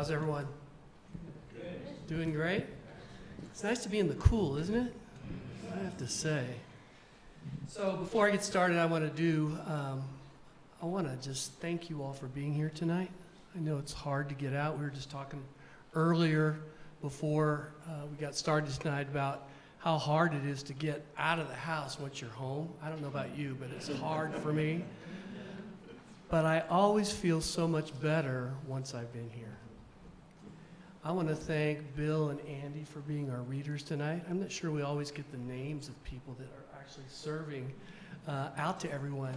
How's everyone? Good. Doing great? It's nice to be in the cool, isn't it? I have to say. So before I get started, I want to just thank you all for being here tonight. I know it's hard to get out. We were just talking earlier before we got started tonight about how hard it is to get out of the house once you're home. I don't know about you, but it's hard for me. But I always feel so much better once I've been here. I want to thank Bill and Andy for being our readers tonight. I'm not sure we always get the names of people that are actually serving out to everyone.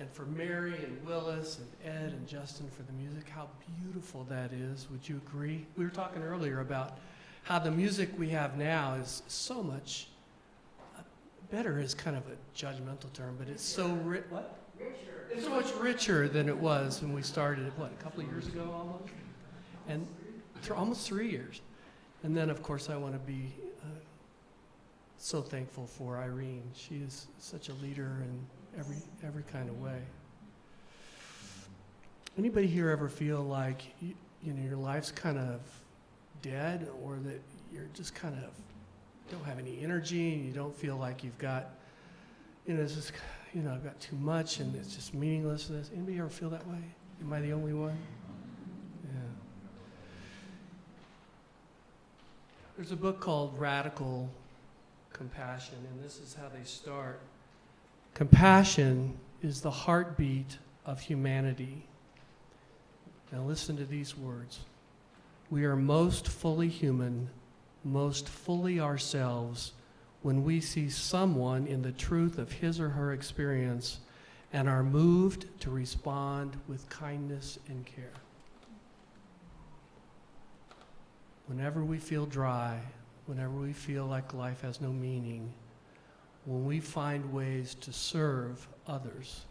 And for Mary and Willis and Ed and Justin for the music, how beautiful that is. Would you agree? We were talking earlier about how the music we have now is so much better is kind of a judgmental term, but it's so richer. It's so much richer than it was when we started, a couple of years ago almost? And almost 3 years. And then, of course, I want to be so thankful for Irene. She is such a leader in every kind of way. Anybody here ever feel like your life's kind of dead, or that you're just kind of don't have any energy and you don't feel like you've got, it's just, I've got too much and it's just meaninglessness? Anybody ever feel that way? Am I the only one? Yeah. There's a book called Radical Compassion, and this is how they start. Compassion is the heartbeat of humanity. Now listen to these words. We are most fully human, most fully ourselves, when we see someone in the truth of his or her experience and are moved to respond with kindness and care. Whenever we feel dry, whenever we feel like life has no meaning, when we find ways to serve others,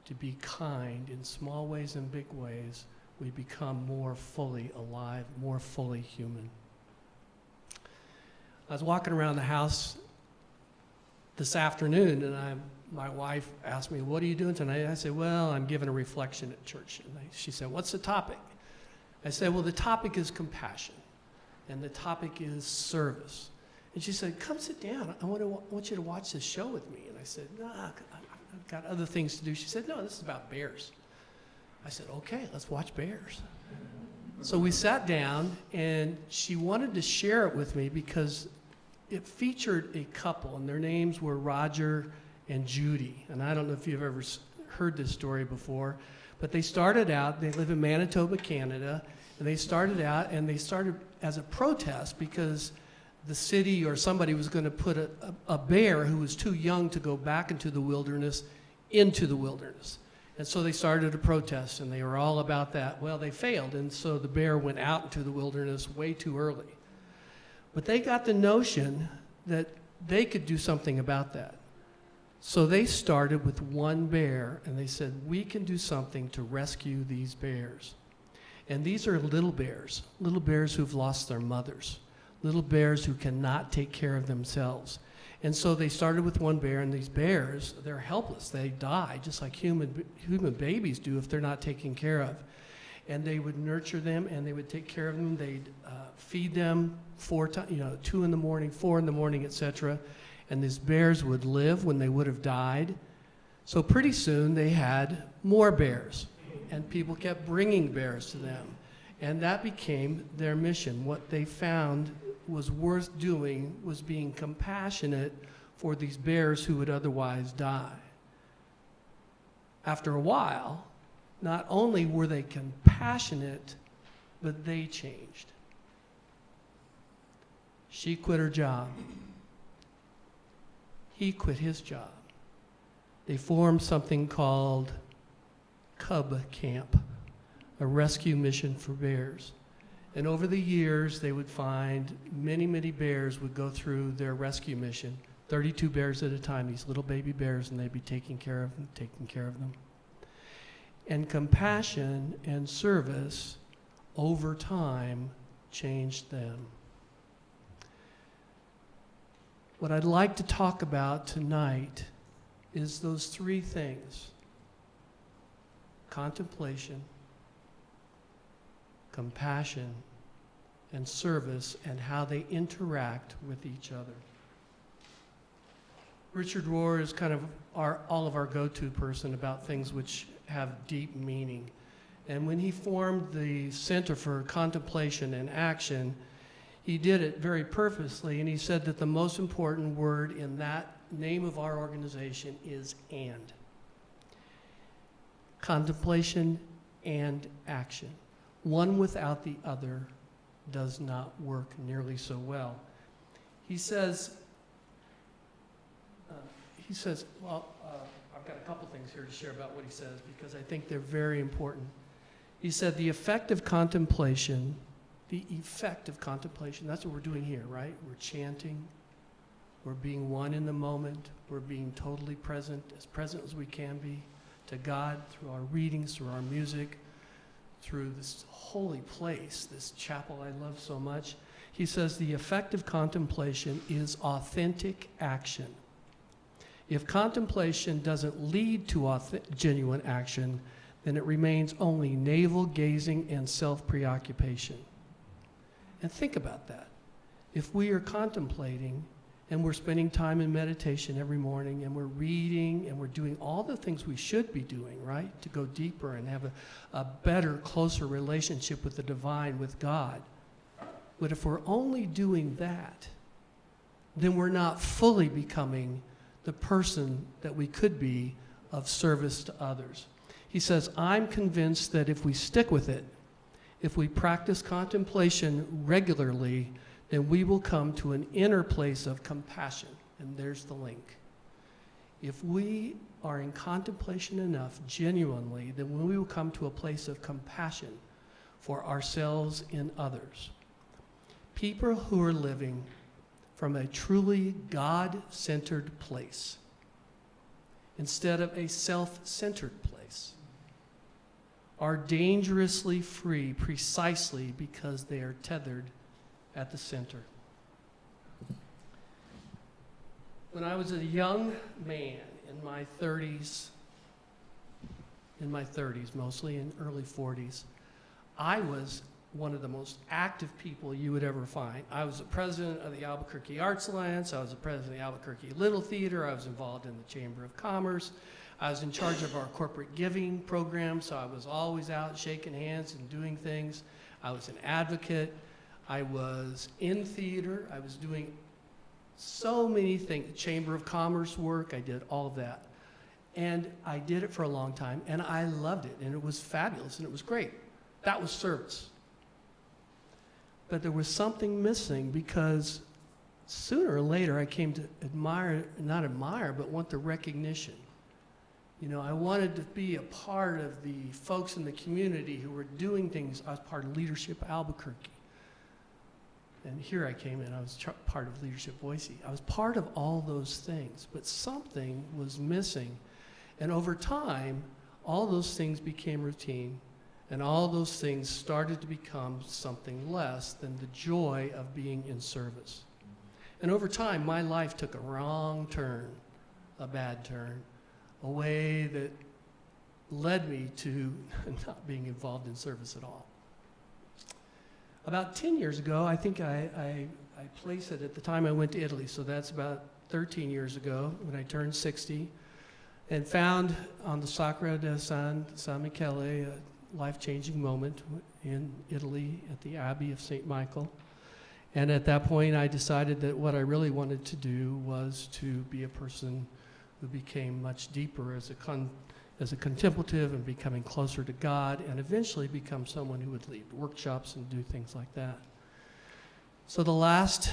to be kind in small ways and big ways, we become more fully alive, more fully human. I was walking around the house this afternoon, and my wife asked me, "What are you doing tonight?" I said, "Well, I'm giving a reflection at church." And she said, "What's the topic?" I said, "Well, the topic is compassion, and the topic is service." And she said, "Come sit down. I want you to watch this show with me." And I said, "No, I've got other things to do." She said, "No, this is about bears." I said, "Okay, let's watch bears." So we sat down, and she wanted to share it with me because it featured a couple, and their names were Roger and Judy. And I don't know if you've ever heard this story before, but they started out, they live in Manitoba, Canada, and they started as a protest because the city or somebody was going to put a bear who was too young to go back into the wilderness. And so they started a protest, and they were all about that. Well, they failed, and so the bear went out into the wilderness way too early. But they got the notion that they could do something about that. So they started with one bear, and they said, we can do something to rescue these bears. And these are little bears who've lost their mothers, little bears who cannot take care of themselves. And so they started with one bear, and these bears, they're helpless. They die just like human babies do if they're not taken care of. And they would nurture them, and they would take care of them. They'd feed them 4 times, 2 in the morning, 4 in the morning, etc. And these bears would live when they would have died. So pretty soon they had more bears, and people kept bringing bears to them. And that became their mission. What they found was worth doing was being compassionate for these bears who would otherwise die. After a while, not only were they compassionate, but they changed. She quit her job. He quit his job. They formed something called Cub Camp, a rescue mission for bears. And over the years, they would find many, many bears would go through their rescue mission, 32 bears at a time, these little baby bears, and they'd be taking care of them. And compassion and service over time changed them. What I'd like to talk about tonight is those 3 things: contemplation, compassion, and service, and how they interact with each other. Richard Rohr is kind of all of our go-to person about things which have deep meaning. And when he formed the Center for Contemplation and Action, he did it very purposely, and he said that the most important word in that name of our organization is and. Contemplation and action. One without the other does not work nearly so well. He says, I've got a couple things here to share about what he says because I think they're very important. He said, the effect of contemplation, that's what we're doing here, right? We're chanting, we're being one in the moment, we're being totally present as we can be to God through our readings, through our music, through this holy place, this chapel I love so much. He says the effect of contemplation is authentic action. If contemplation doesn't lead to genuine action, then it remains only navel-gazing and self-preoccupation. And think about that. If we are contemplating and we're spending time in meditation every morning and we're reading and we're doing all the things we should be doing, right, to go deeper and have a better, closer relationship with the divine, with God. But if we're only doing that, then we're not fully becoming the person that we could be of service to others. He says, I'm convinced that if we stick with it, if we practice contemplation regularly, then we will come to an inner place of compassion. And there's the link. If we are in contemplation enough, genuinely, then we will come to a place of compassion for ourselves and others. People who are living from a truly God-centered place instead of a self-centered place are dangerously free precisely because they are tethered at the center. When I was a young man in my 30s mostly, in early 40s, I was one of the most active people you would ever find. I was the president of the Albuquerque Arts Alliance. I was the president of the Albuquerque Little Theater. I was involved in the Chamber of Commerce. I was in charge of our corporate giving program, so I was always out shaking hands and doing things. I was an advocate. I was in theater. I was doing so many things, Chamber of Commerce work. I did all of that. And I did it for a long time, and I loved it, and it was fabulous, and it was great. That was service. But there was something missing because sooner or later I came to not admire, but want the recognition. You know, I wanted to be a part of the folks in the community who were doing things. I was part of Leadership Albuquerque. And here I came in, I was part of Leadership Boise. I was part of all those things, but something was missing. And over time, all those things became routine. And all those things started to become something less than the joy of being in service. And over time, my life took a wrong turn, a bad turn, a way that led me to not being involved in service at all. About 10 years ago, I think I placed it at the time I went to Italy, so that's about 13 years ago when I turned 60, and found on the Sacra di San Michele a life-changing moment in Italy at the Abbey of St. Michael. And at that point, I decided that what I really wanted to do was to be a person who became much deeper as a contemplative and becoming closer to God, and eventually become someone who would lead workshops and do things like that. So the last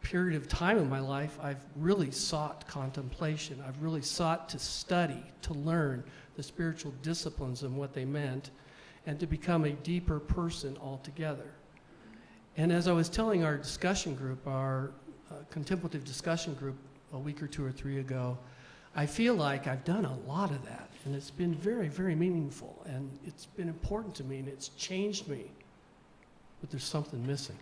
period of time in my life, I've really sought contemplation. I've really sought to study, to learn the spiritual disciplines and what they meant, and to become a deeper person altogether. And as I was telling our discussion group, our contemplative discussion group a week or two or three ago, I feel like I've done a lot of that, and it's been very, very meaningful, and it's been important to me, and it's changed me, but there's something missing.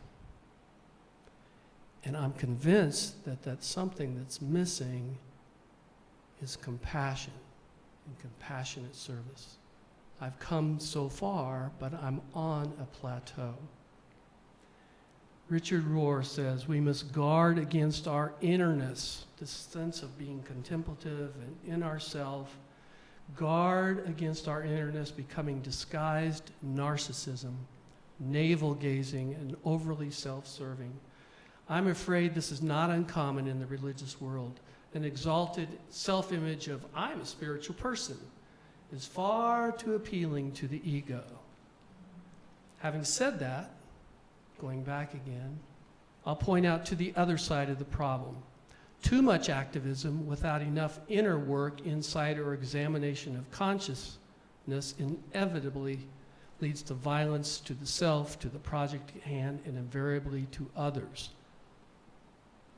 And I'm convinced that that something that's missing is compassion and compassionate service. I've come so far, but I'm on a plateau. Richard Rohr says we must guard against our innerness, this sense of being contemplative and in ourself. Guard against our innerness becoming disguised narcissism, navel-gazing, and overly self-serving. I'm afraid this is not uncommon in the religious world. An exalted self-image of I'm a spiritual person is far too appealing to the ego. Having said that, going back again, I'll point out to the other side of the problem. Too much activism without enough inner work, insight, or examination of consciousness inevitably leads to violence to the self, to the project at hand, and invariably to others.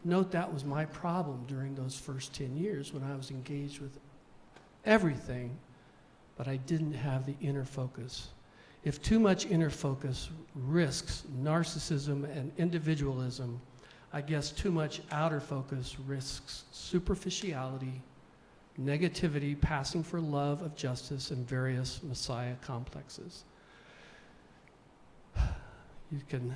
Note that was my problem during those first 10 years when I was engaged with everything, but I didn't have the inner focus. If too much inner focus risks narcissism and individualism, I guess too much outer focus risks superficiality, negativity, passing for love of justice, and various messiah complexes. You can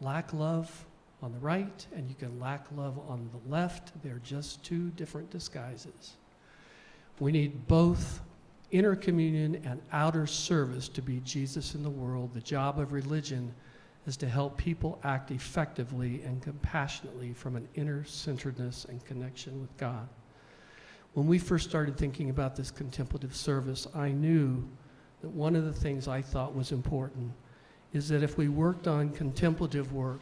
lack love on the right, and you can lack love on the left. They're just two different disguises. We need both inner communion and outer service to be Jesus in the world. The job of religion is to help people act effectively and compassionately from an inner centeredness and connection with God. When we first started thinking about this contemplative service, I knew that one of the things I thought was important is that if we worked on contemplative work,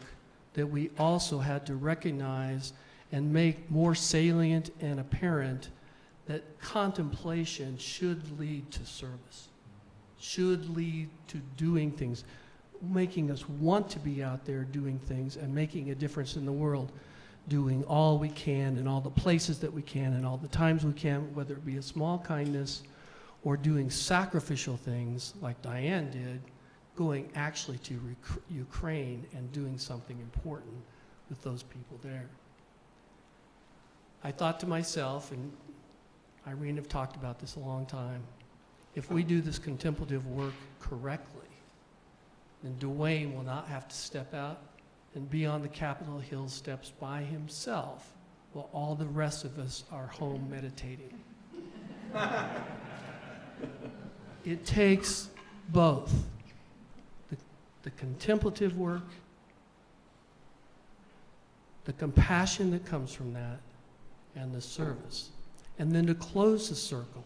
that we also had to recognize and make more salient and apparent that contemplation should lead to service, should lead to doing things, making us want to be out there doing things and making a difference in the world, doing all we can in all the places that we can and all the times we can, whether it be a small kindness or doing sacrificial things like Diane did, going actually to Ukraine and doing something important with those people there. I thought to myself, and Irene have talked about this a long time, if we do this contemplative work correctly, then Dwayne will not have to step out and be on the Capitol Hill steps by himself while all the rest of us are home meditating. It takes both. The contemplative work, the compassion that comes from that, and the service. And then to close the circle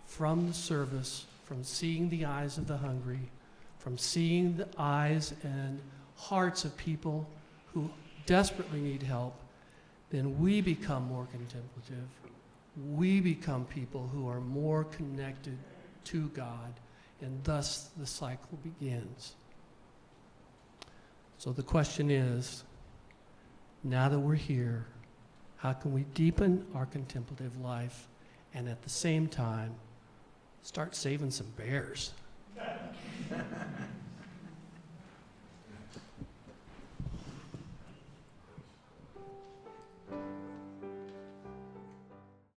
from the service, from seeing the eyes of the hungry, from seeing the eyes and hearts of people who desperately need help, then we become more contemplative. We become people who are more connected to God, and thus the cycle begins. So the question is, now that we're here, how can we deepen our contemplative life and at the same time start saving some bears?